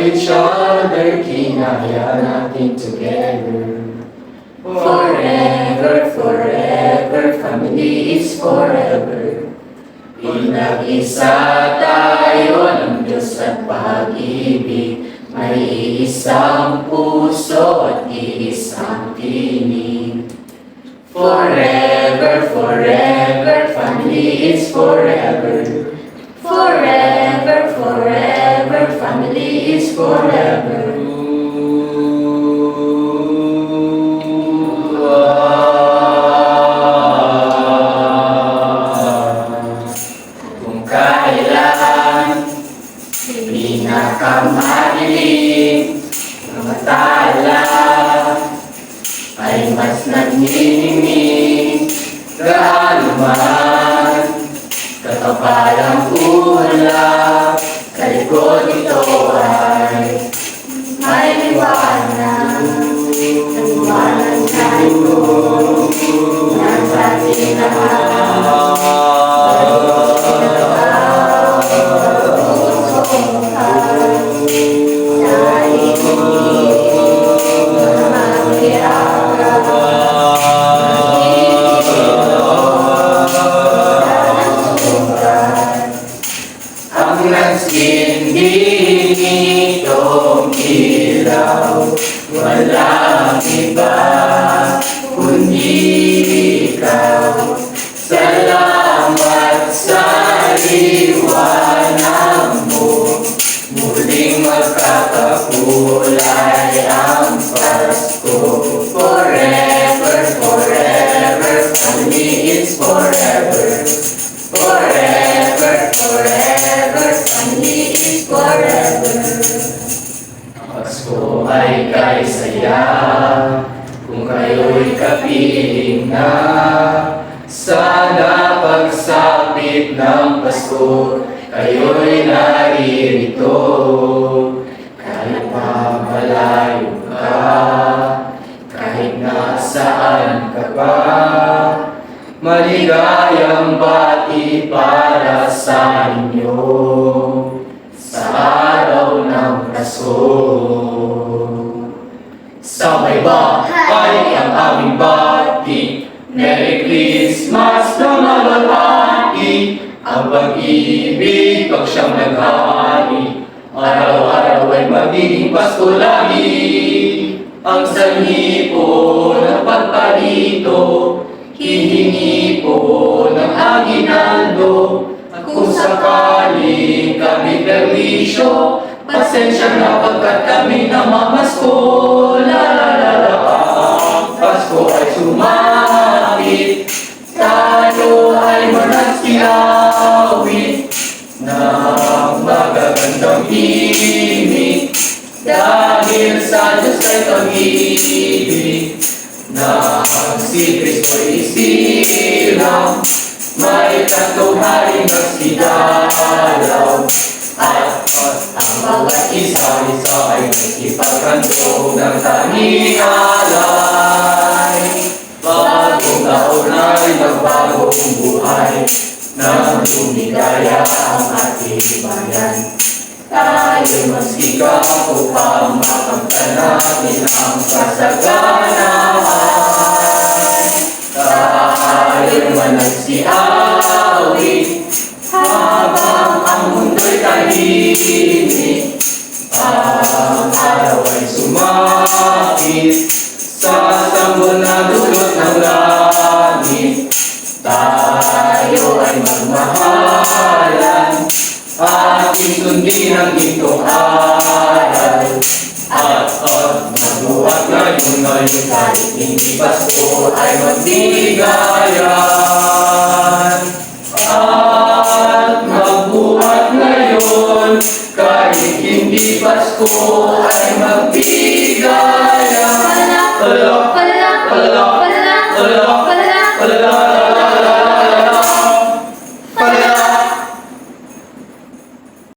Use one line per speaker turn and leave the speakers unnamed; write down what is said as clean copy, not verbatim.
each other, kinaya natin together. Forever, forever, family is forever. Pinag-isa tayo ng Diyos at pag-ibig. May isang puso at iisang tinig. Forever, forever, family is forever. Forever, forever, family is forever. Kung kailan pinakamadilim na matala ay mas nagniningning, gaano man kakapal ang ulap, kalikod ito ay may liwanag. Liwanag na ito nasa ating lahat. Ang nagsinding itong ilaw, walang iba kundi ikaw. Salamat sa liwanag mo, muling magkakakulay ang Pasko. Forever, forever, family is forever. Forever, forever, family is forever. Pasko ay kay saya kung kayo'y kapiling na. Sana pagsapit ng Pasko, kayo'y naririto. Kahit pa malayo ka, kahit nasaan ka pa, maligayang bati para sa inyo sa araw ng Pasko. Sabay bahay ang aming bati, Merry Christmas na malalaki. Ang pag-ibig pag siyang naghahari, araw-araw ay magiging Pasko lagi. Ang sanhi po ng pagpalito, hihingi po ng aginaldo. At kung sakaling kami perwisyo, pasensya na pagkat kami namamasko. La la la la, Pasko ay sumapit, tayo ay managsiawit ng magagandang himig. Dahil sa Diyos ay pag-ibig, na si Kristo'y isilang, may tatlong haring nagsidalaw. At ang bawat isa-isa ay nagsipagkanto ng tanging alay. Bagong taon ay magbagong buhay, nang lumigaya ang ating bayan. Tayo magsikap upang makamtan natin ang kasaganahan. Tayo managsiawit habang ang mundo'y tahimik. Ang araw ay sumakit sa sanggol na dulot ng langit. Tayo ay magmahalan, ating sundin ang itong aral. At magbuhat ngayon kahit hindi Pasko ay magbigayan. At magbuhat ngayon kahit hindi Pasko ay magbigayan. Hala, hala, hala, hala.